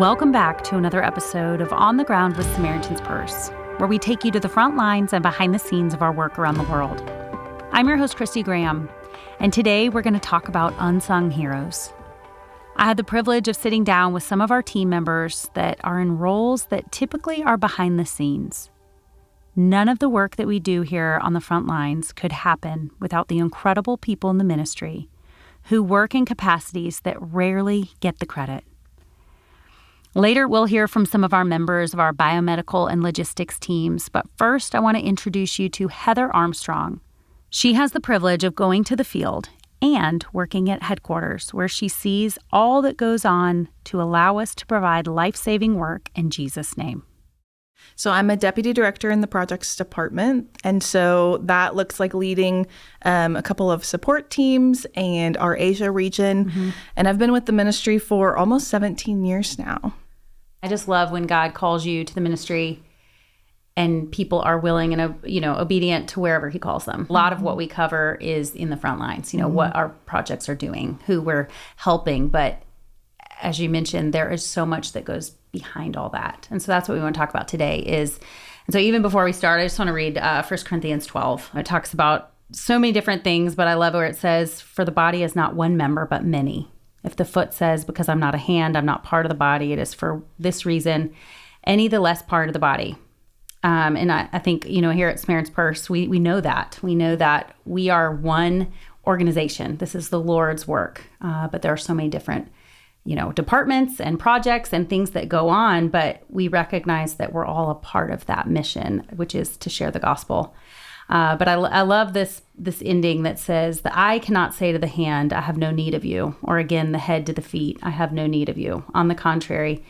Welcome back to another episode of On the Ground with Samaritan's Purse, where we take you to the front lines and behind the scenes of our work around the world. I'm your host, Christy Graham, and today we're going to talk about unsung heroes. I had the privilege of sitting down with some of our team members that are in roles that typically are behind the scenes. None of the work that we do here on the front lines could happen without the incredible people in the ministry who work in capacities that rarely get the credit. Later, we'll hear from some of our members of our biomedical and logistics teams, but first, I want to introduce you to Heather Armstrong. She has the privilege of going to the field and working at headquarters, where she sees all that goes on to allow us to provide life-saving work in Jesus' name. So I'm a deputy director in the projects department, and so that looks like leading a couple of support teams and our Asia region, and I've been with the ministry for almost 17 years now. I just love when God calls you to the ministry and people are willing and obedient to wherever he calls them. A lot of what we cover is in the front lines, what our projects are doing, who we're helping, but as you mentioned, there is so much that goes behind all that. And so that's what we want to talk about today and so even before we start, I just want to read 1 Corinthians 12. It talks about so many different things, but I love where it says, for the body is not one member, but many. If the foot says, because I'm not a hand, I'm not part of the body, it is for this reason, any the less part of the body. And I think, here at Samaritan's Purse, we know that. We know that we are one organization. This is the Lord's work. But there are so many different departments and projects and things that go on, but we recognize that we're all a part of that mission, which is to share the gospel. But I love this ending that says, the eye cannot say to the hand, I have no need of you. Or again, the head to the feet, I have no need of you. On the contrary,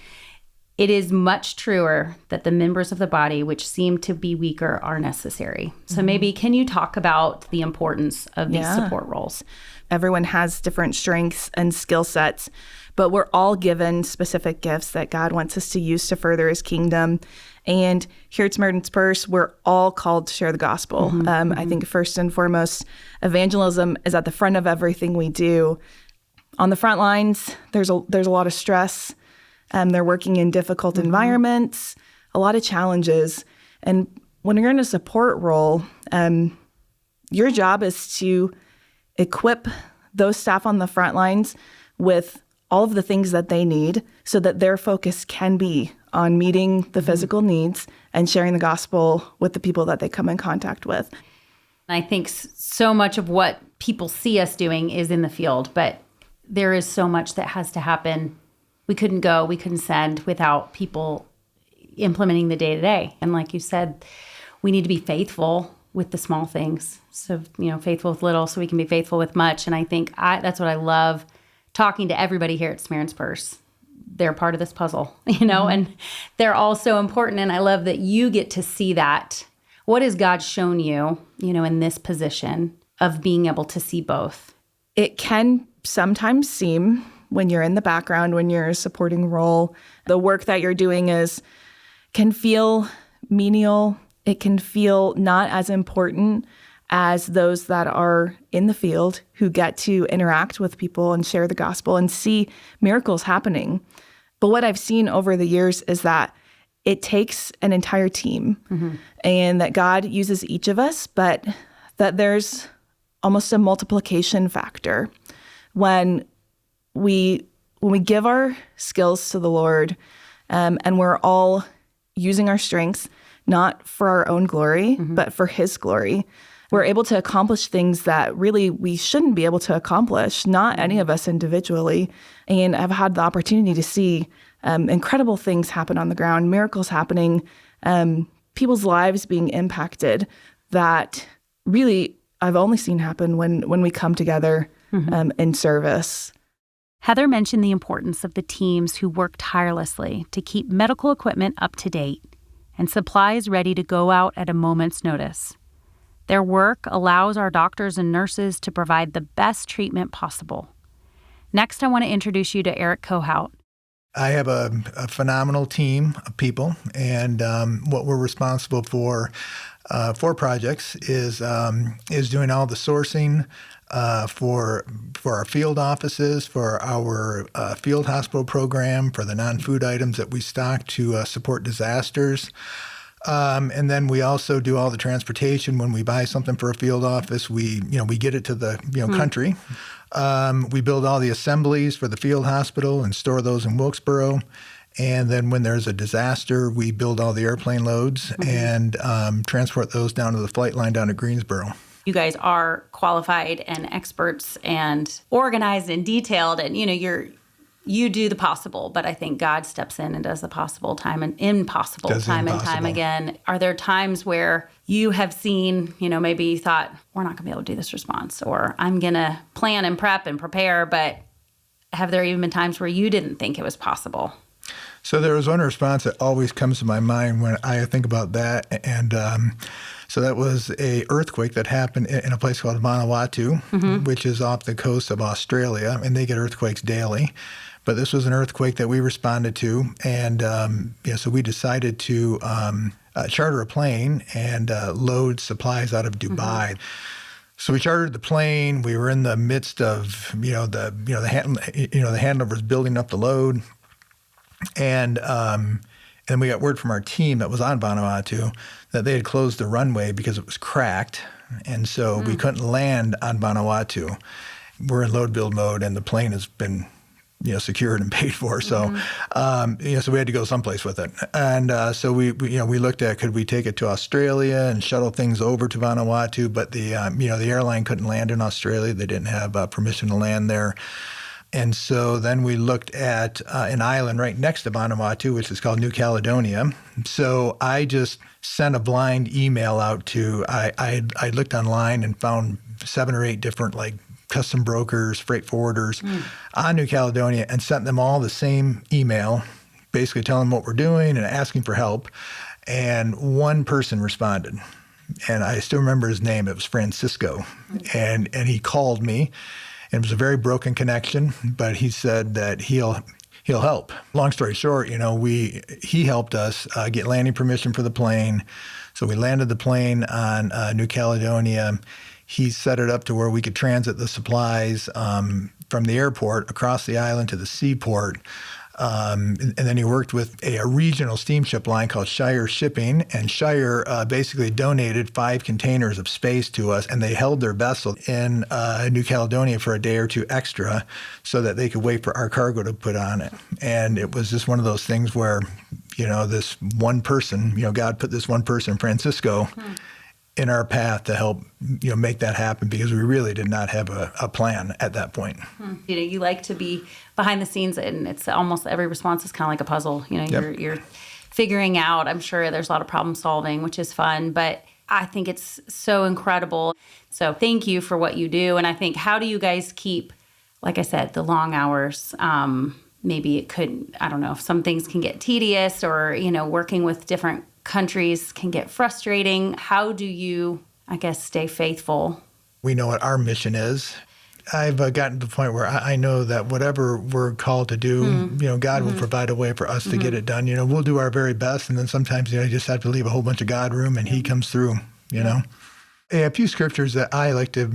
it is much truer that the members of the body which seem to be weaker are necessary. So maybe can you talk about the importance of these support roles? Everyone has different strengths and skill sets, but we're all given specific gifts that God wants us to use to further his kingdom. And here at Samaritan's Purse, we're all called to share the gospel. I think first and foremost, evangelism is at the front of everything we do. On the front lines, there's a lot of stress. They're working in difficult environments, a lot of challenges. And when you're in a support role, your job is to equip those staff on the front lines with all of the things that they need so that their focus can be on meeting the physical needs and sharing the gospel with the people that they come in contact with. I think so much of what people see us doing is in the field, but there is so much that has to happen. We couldn't send without people implementing the day-to-day. And like you said, we need to be faithful with the small things. So, faithful with little so we can be faithful with much. And I think that's what I love talking to everybody here at Samaritan's Purse. They're part of this puzzle, and they're all so important. And I love that you get to see that. What has God shown you, in this position of being able to see both? It can sometimes seem, when you're in the background, when you're a supporting role, the work that you're doing can feel menial. It can feel not as important as those that are in the field who get to interact with people and share the gospel and see miracles happening. But what I've seen over the years is that it takes an entire team and that God uses each of us, but that there's almost a multiplication factor when we give our skills to the Lord and we're all using our strengths, not for our own glory, but for his glory. We're able to accomplish things that really we shouldn't be able to accomplish, not any of us individually. And I've had the opportunity to see incredible things happen on the ground, miracles happening, people's lives being impacted that really I've only seen happen when we come together in service. Heather mentioned the importance of the teams who work tirelessly to keep medical equipment up to date and supplies ready to go out at a moment's notice. Their work allows our doctors and nurses to provide the best treatment possible. Next, I want to introduce you to Eric Kohout. I have a phenomenal team of people, and what we're responsible for projects is doing all the sourcing, for our field offices, for our field hospital program, for the non-food items that we stock to support disasters. And then we also do all the transportation. When we buy something for a field office, we get it to the country. We build all the assemblies for the field hospital and store those in Wilkesboro. And then when there's a disaster, we build all the airplane loads and transport those down to the flight line down to Greensboro. You guys are qualified and experts and organized and detailed, and you do the possible, but I think God steps in and does the possible time and impossible time and time again. Are there times where you have seen, maybe you thought, we're not going to be able to do this response, or I'm going to plan and prep and prepare, but have there even been times where you didn't think it was possible? So there was one response that always comes to my mind when I think about that, and so that was a earthquake that happened in a place called Vanuatu, which is off the coast of Australia, and they get earthquakes daily. But this was an earthquake that we responded to, and so we decided to charter a plane and load supplies out of Dubai. So we chartered the plane. We were in the midst of the handlers building up the load, and we got word from our team that was on Vanuatu that they had closed the runway because it was cracked, and so we couldn't land on Vanuatu. We're in load build mode, and the plane has been secured and paid for. So, so we had to go someplace with it. And so we looked at, could we take it to Australia and shuttle things over to Vanuatu? But the airline couldn't land in Australia. They didn't have permission to land there. And so then we looked at an island right next to Vanuatu, which is called New Caledonia. So I just sent a blind email out to, I looked online and found 7 or 8 different custom brokers, freight forwarders on New Caledonia, and sent them all the same email, basically telling them what we're doing and asking for help. And one person responded, and I still remember his name. It was Francisco, and he called me. And it was a very broken connection, but he said that he'll help. Long story short, he helped us get landing permission for the plane. So we landed the plane on New Caledonia. He set it up to where we could transit the supplies from the airport across the island to the seaport. And then he worked with a regional steamship line called Shire Shipping, and Shire basically donated 5 containers of space to us, and they held their vessel in New Caledonia for a day or 2 extra so that they could wait for our cargo to put on it. And it was just one of those things where, this one person, God put this one person, Francisco, in our path to help make that happen, because we really did not have a plan at that point. You like to be behind the scenes, and it's almost every response is kind of like a puzzle. You're figuring out. I'm sure there's a lot of problem solving, which is fun, but I think it's so incredible. So thank you for what you do. And I think, how do you guys keep, like I said, the long hours? Maybe it could, I don't know, if some things can get tedious, or working with different countries can get frustrating. How do you, stay faithful? We know what our mission is. I've gotten to the point where I know that whatever we're called to do, God will provide a way for us to get it done. We'll do our very best, and then sometimes you just have to leave a whole bunch of God room, and He comes through. A few scriptures that I like to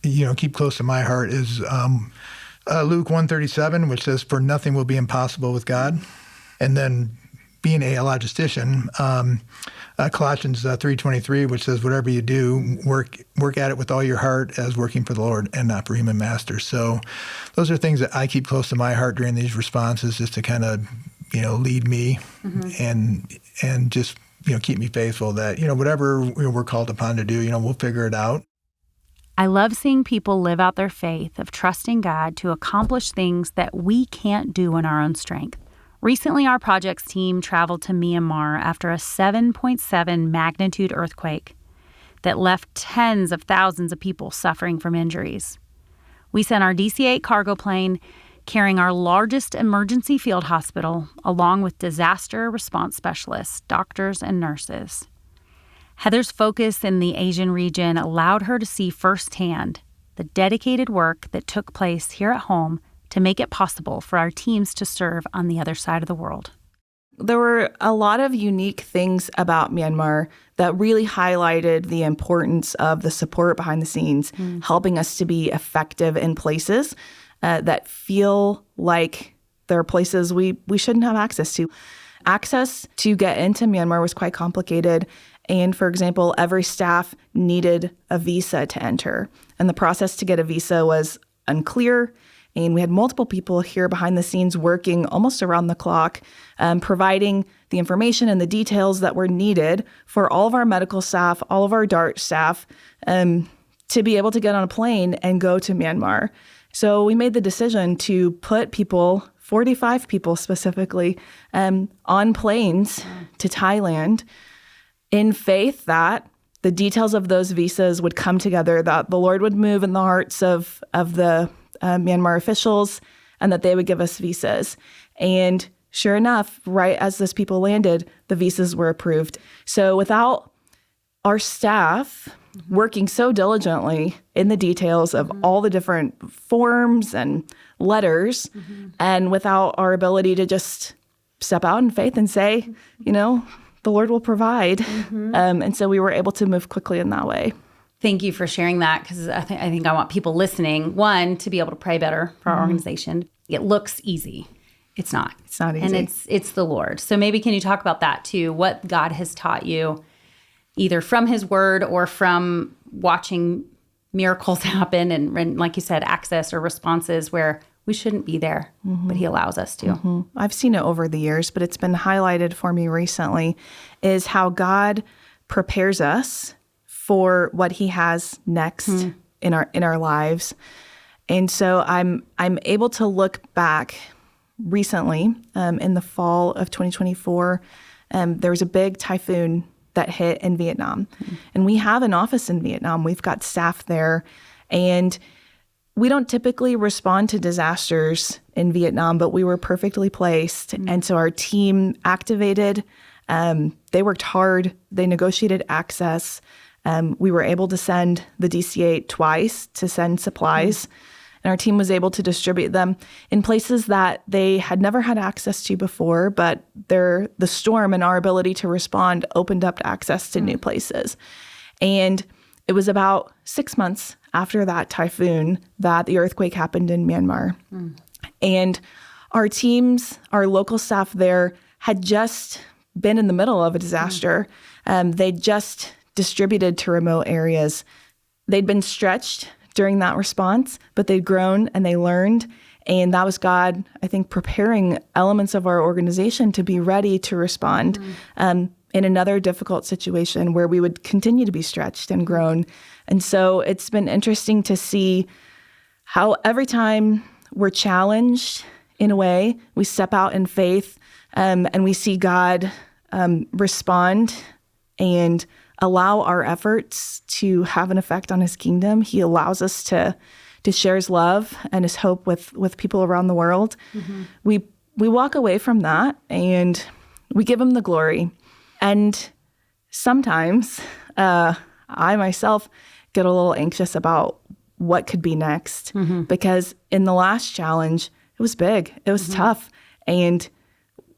keep close to my heart is Luke 1:37, which says, "For nothing will be impossible with God," and then, being a logistician, Colossians 3:23, which says, "Whatever you do, work at it with all your heart, as working for the Lord and not for human masters." So those are things that I keep close to my heart during these responses, just to kind of, lead me and just, keep me faithful that, whatever we're called upon to do, we'll figure it out. I love seeing people live out their faith of trusting God to accomplish things that we can't do in our own strength. Recently, our projects team traveled to Myanmar after a 7.7 magnitude earthquake that left tens of thousands of people suffering from injuries. We sent our DC-8 cargo plane carrying our largest emergency field hospital, along with disaster response specialists, doctors, and nurses. Heather's focus in the Asian region allowed her to see firsthand the dedicated work that took place here at home to make it possible for our teams to serve on the other side of the world. There were a lot of unique things about Myanmar that really highlighted the importance of the support behind the scenes, helping us to be effective in places that feel like there are places we shouldn't have access to. Access to get into Myanmar was quite complicated. And for example, every staff needed a visa to enter. And the process to get a visa was unclear. And we had multiple people here behind the scenes working almost around the clock, providing the information and the details that were needed for all of our medical staff, all of our DART staff, to be able to get on a plane and go to Myanmar. So we made the decision to put people, 45 people specifically, on planes to Thailand in faith that the details of those visas would come together, that the Lord would move in the hearts of the Myanmar officials, and that they would give us visas. And sure enough, right as those people landed, the visas were approved. So without our staff working so diligently in the details of all the different forms and letters, and without our ability to just step out in faith and say, the Lord will provide. And so we were able to move quickly in that way. Thank you for sharing that, because I think I want people listening, one, to be able to pray better for our organization. It looks easy. It's not. It's not easy. And it's the Lord. So maybe can you talk about that too, what God has taught you, either from his word or from watching miracles happen and like you said, access or responses where we shouldn't be there, but he allows us to. I've seen it over the years, but it's been highlighted for me recently, is how God prepares us for what he has next in our lives. And so I'm able to look back recently in the fall of 2024. There was a big typhoon that hit in Vietnam. And we have an office in Vietnam. We've got staff there. And we don't typically respond to disasters in Vietnam, but we were perfectly placed. And so our team activated. They worked hard. They negotiated access. We were able to send the DC-8 twice to send supplies. And our team was able to distribute them in places that they had never had access to before, but the storm and our ability to respond opened up access to new places. And it was about 6 months after that typhoon that the earthquake happened in Myanmar. And our teams, our local staff there, had just been in the middle of a disaster. They just distributed to remote areas. They'd been stretched during that response, but they'd grown and they learned. And that was God, I think, preparing elements of our organization to be ready to respond in another difficult situation where we would continue to be stretched and grown. And so it's been interesting to see how every time we're challenged in a way, we step out in faith and we see God respond and allow our efforts to have an effect on his kingdom. He allows us to share his love and his hope with people around the world. We walk away from that and we give him the glory. And sometimes I myself get a little anxious about what could be next because in the last challenge, it was big, it was tough. And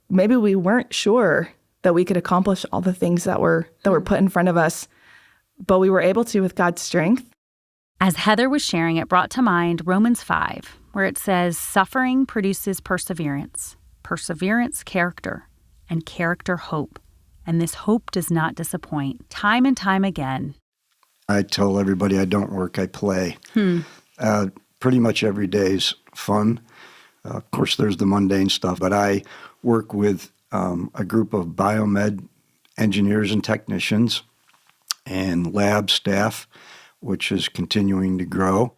maybe we weren't sure that we could accomplish all the things that were put in front of us, but we were able to with God's strength. As Heather was sharing, it brought to mind Romans 5, where it says, suffering produces perseverance, perseverance, character, and character, hope. And this hope does not disappoint. Time and time again. I tell everybody I don't work, I play. Pretty much every day's fun. Of course, there's the mundane stuff, but I work with a group of biomed engineers and technicians and lab staff, which is continuing to grow.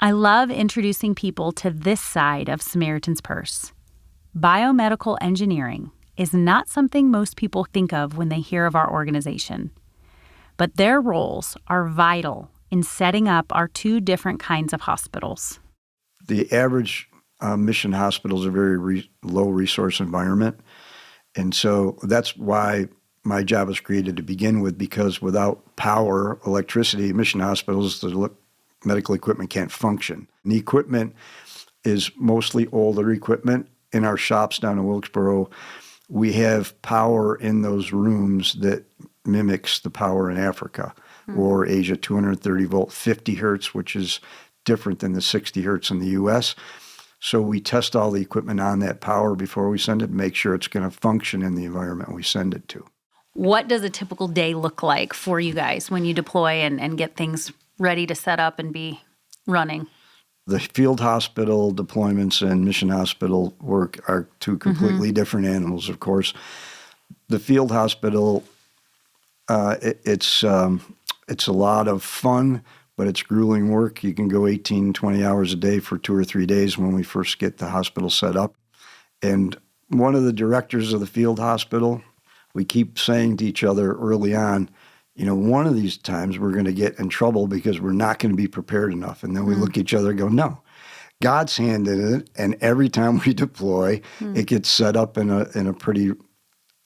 I love introducing people to this side of Samaritan's Purse. Biomedical engineering is not something most people think of when they hear of our organization, but their roles are vital in setting up our two different kinds of hospitals. The average mission hospital is a very low resource environment. And so that's why my job was created to begin with, because without power, electricity, mission hospitals, the medical equipment can't function. And the equipment is mostly older equipment. In our shops down in Wilkesboro, we have power in those rooms that mimics the power in Africa or Asia, 230 volt, 50 hertz, which is different than the 60 hertz in the U.S. So we test all the equipment on that power before we send it, make sure it's going to function in the environment we send it to. What does a typical day look like for you guys when you deploy and get things ready to set up and be running? The field hospital deployments and mission hospital work are two completely different animals, of course. The field hospital, it's a lot of fun, but it's grueling work. You can go 18, 20 hours a day for 2 or 3 days when we first get the hospital set up. And one of the directors of the field hospital, we keep saying to each other early on, one of these times we're going to get in trouble because we're not going to be prepared enough. And then we look at each other and go, no, God's hand in it. And every time we deploy, it gets set up in a pretty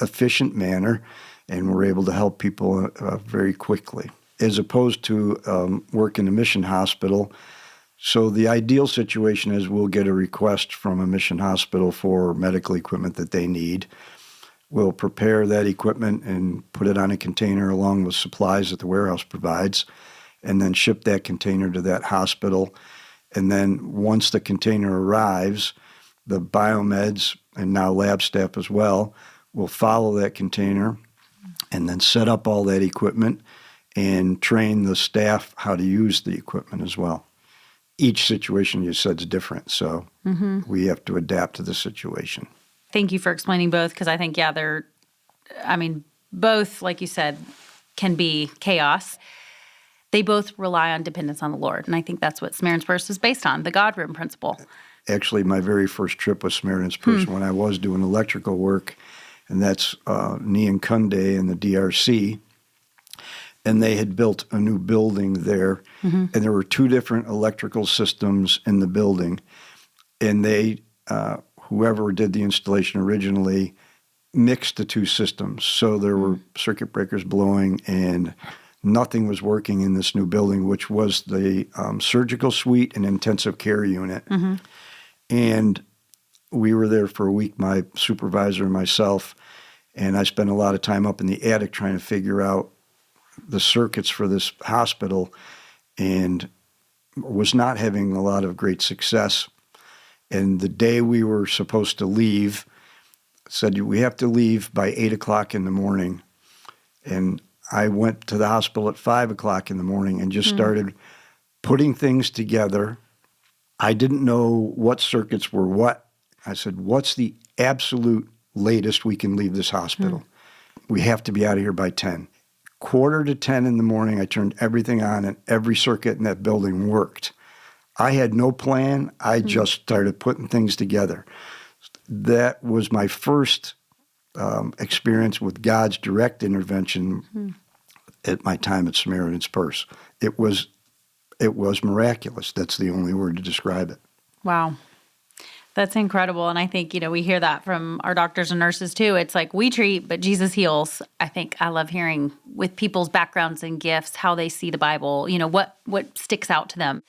efficient manner, and we're able to help people very quickly, as opposed to work in a mission hospital. So the ideal situation is we'll get a request from a mission hospital for medical equipment that they need. We'll prepare that equipment and put it on a container along with supplies that the warehouse provides, and then ship that container to that hospital. And then once the container arrives, the biomeds, and now lab staff as well, will follow that container and then set up all that equipment and train the staff how to use the equipment as well. Each situation, you said, is different, so we have to adapt to the situation. Thank you for explaining both, because I think, both, like you said, can be chaos. They both rely on dependence on the Lord, and I think that's what Samaritan's Purse is based on, the God room principle. Actually, my very first trip was Samaritan's Purse when I was doing electrical work, and that's Nyankunde in the DRC. And they had built a new building there, and there were 2 different electrical systems in the building. And they, whoever did the installation originally, mixed the 2 systems. So there were circuit breakers blowing, and nothing was working in this new building, which was the surgical suite and intensive care unit. And we were there for a week, my supervisor and myself, and I spent a lot of time up in the attic trying to figure out the circuits for this hospital, and was not having a lot of great success. And the day we were supposed to leave, said, we have to leave by 8 o'clock in the morning. And I went to the hospital at 5 o'clock in the morning and just started putting things together. I didn't know what circuits were what. I said, what's the absolute latest we can leave this hospital? We have to be out of here by 10. 9:45 in the morning, I turned everything on, and every circuit in that building worked. I had no plan. I just started putting things together. That was my first experience with God's direct intervention at my time at Samaritan's Purse. It was miraculous. That's the only word to describe it. Wow. That's incredible. And I think, we hear that from our doctors and nurses too. It's like we treat, but Jesus heals. I think I love hearing with people's backgrounds and gifts, how they see the Bible, what sticks out to them.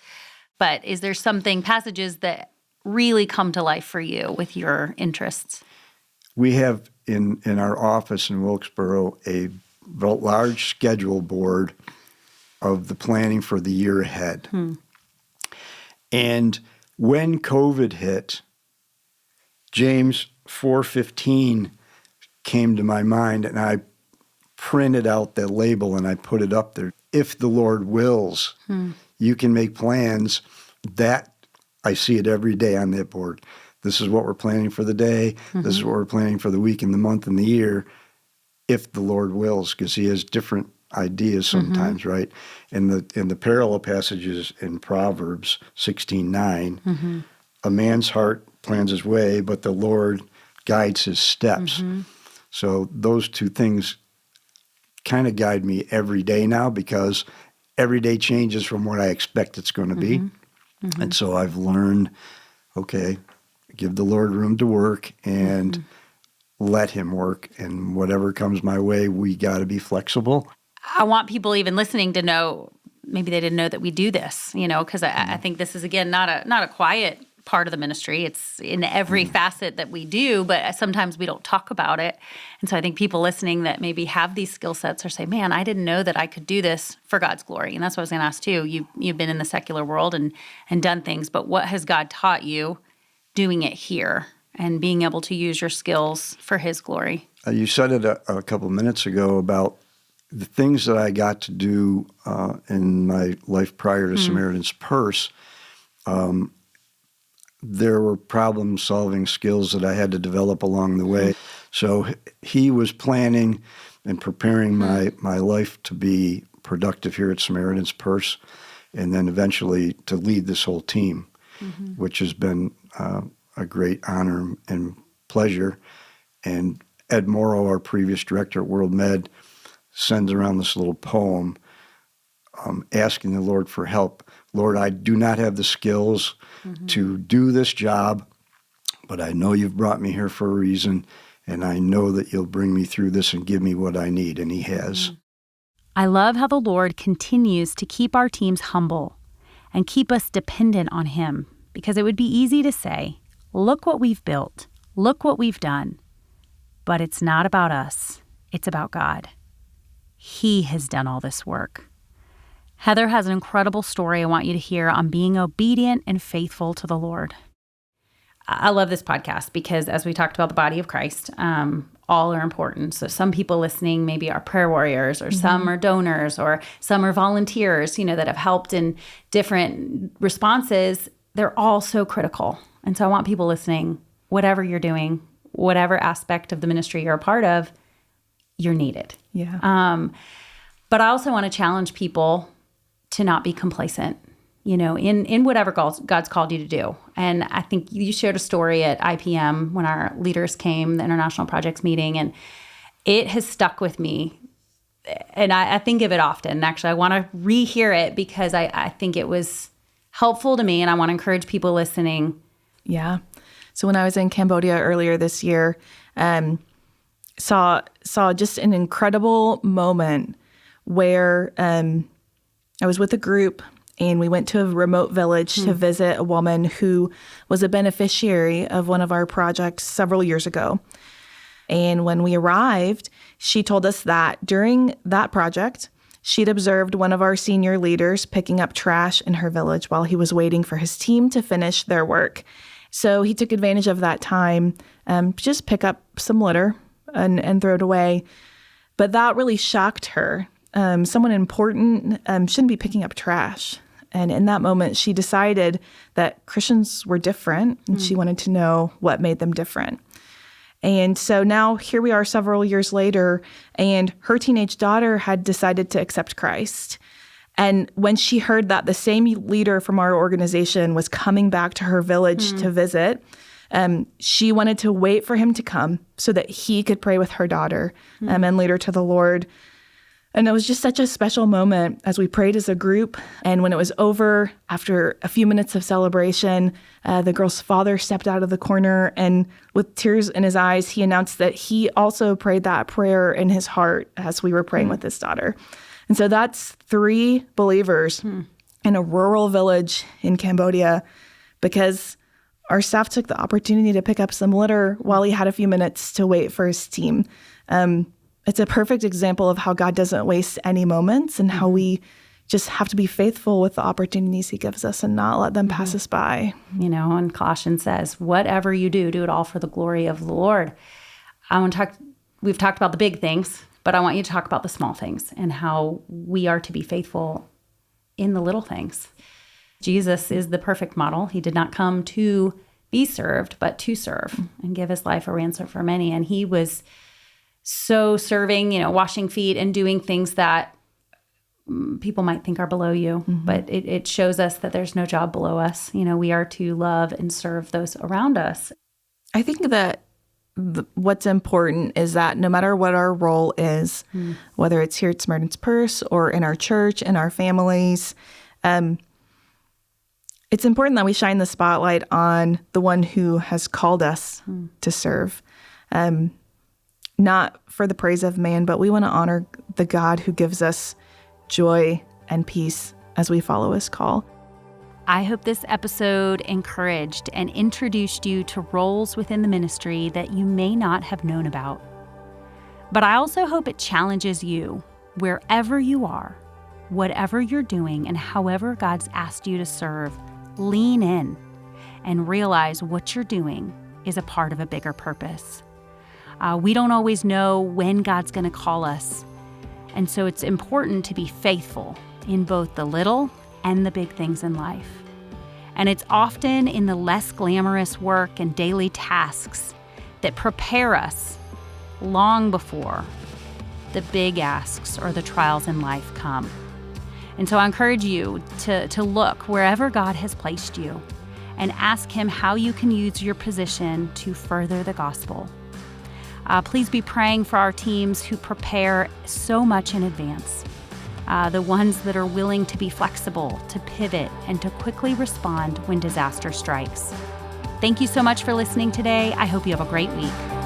But is there passages that really come to life for you with your interests? We have in our office in Wilkesboro a large schedule board of the planning for the year ahead. And when COVID hit, James 4:15 came to my mind, and I printed out that label and I put it up there. If the Lord wills, you can make plans. That I see it every day on that board. This is what we're planning for the day. This is what we're planning for the week and the month and the year. If the Lord wills, because he has different ideas sometimes, right? In the parallel passages in Proverbs 16:9, a man's heart plans his way, but the Lord guides his steps. So those 2 things kind of guide me every day now, because every day changes from what I expect it's going to be. And so I've learned, okay, give the Lord room to work and let him work. And whatever comes my way, we got to be flexible. I want people even listening to know, maybe they didn't know that we do this, because I think this is, again, not a quiet part of the ministry. It's in every facet that we do, but sometimes we don't talk about it. And so I think people listening that maybe have these skill sets or say, man, I didn't know that I could do this for God's glory. And that's what I was going to ask too. You've been in the secular world and done things, but what has God taught you doing it here and being able to use your skills for His glory? You said it a couple of minutes ago about the things that I got to do in my life prior to Samaritan's Purse. There were problem-solving skills that I had to develop along the way. So he was planning and preparing my life to be productive here at Samaritan's Purse, and then eventually to lead this whole team, which has been a great honor and pleasure. And Ed Morrow, our previous director at World Med, sends around this little poem asking the Lord for help. Lord, I do not have the skills to do this job, but I know you've brought me here for a reason, and I know that you'll bring me through this and give me what I need, and He has. I love how the Lord continues to keep our teams humble and keep us dependent on Him, because it would be easy to say, look what we've built, look what we've done. But it's not about us, it's about God. He has done all this work. Heather has an incredible story I want you to hear on being obedient and faithful to the Lord. I love this podcast because as we talked about the body of Christ, all are important. So some people listening maybe are prayer warriors, or some are donors, or some are volunteers, that have helped in different responses. They're all so critical. And so I want people listening, whatever you're doing, whatever aspect of the ministry you're a part of, you're needed. Yeah. But I also want to challenge people to not be complacent, in whatever God's called you to do. And I think you shared a story at IPM when our leaders came, the International Projects meeting, and it has stuck with me. And I think of it often. Actually, I want to rehear it because I think it was helpful to me, and I want to encourage people listening. Yeah. So when I was in Cambodia earlier this year, saw just an incredible moment where I was with a group and we went to a remote village to visit a woman who was a beneficiary of one of our projects several years ago. And when we arrived, she told us that during that project, she'd observed one of our senior leaders picking up trash in her village while he was waiting for his team to finish their work. So he took advantage of that time, just pick up some litter and throw it away. But that really shocked her. Someone important shouldn't be picking up trash. And in that moment, she decided that Christians were different, and she wanted to know what made them different. And so now here we are several years later, and her teenage daughter had decided to accept Christ. And when she heard that the same leader from our organization was coming back to her village to visit, she wanted to wait for him to come so that he could pray with her daughter and lead her to the Lord. And it was just such a special moment as we prayed as a group. And when it was over, after a few minutes of celebration, the girl's father stepped out of the corner, and with tears in his eyes, he announced that he also prayed that prayer in his heart as we were praying with his daughter. And so that's 3 believers in a rural village in Cambodia, because our staff took the opportunity to pick up some litter while he had a few minutes to wait for his team. It's a perfect example of how God doesn't waste any moments, and how we just have to be faithful with the opportunities He gives us and not let them pass us by. And Colossians says, whatever you do, do it all for the glory of the Lord. We've talked about the big things, but I want you to talk about the small things and how we are to be faithful in the little things. Jesus is the perfect model. He did not come to be served, but to serve and give His life a ransom for many. And He was so serving, washing feet and doing things that people might think are below you. But it shows us that there's no job below us. We are to love and serve those around us. I think that what's important is that no matter what our role is, whether it's here at Samaritan's Purse or in our church, in our families, it's important that we shine the spotlight on the one who has called us to serve. Not for the praise of man, but we want to honor the God who gives us joy and peace as we follow His call. I hope this episode encouraged and introduced you to roles within the ministry that you may not have known about. But I also hope it challenges you, wherever you are, whatever you're doing, and however God's asked you to serve, lean in and realize what you're doing is a part of a bigger purpose. We don't always know when God's going to call us, and so it's important to be faithful in both the little and the big things in life. And it's often in the less glamorous work and daily tasks that prepare us long before the big asks or the trials in life come. And so I encourage you to look wherever God has placed you and ask Him how you can use your position to further the gospel. Please be praying for our teams who prepare so much in advance. The ones that are willing to be flexible, to pivot, and to quickly respond when disaster strikes. Thank you so much for listening today. I hope you have a great week.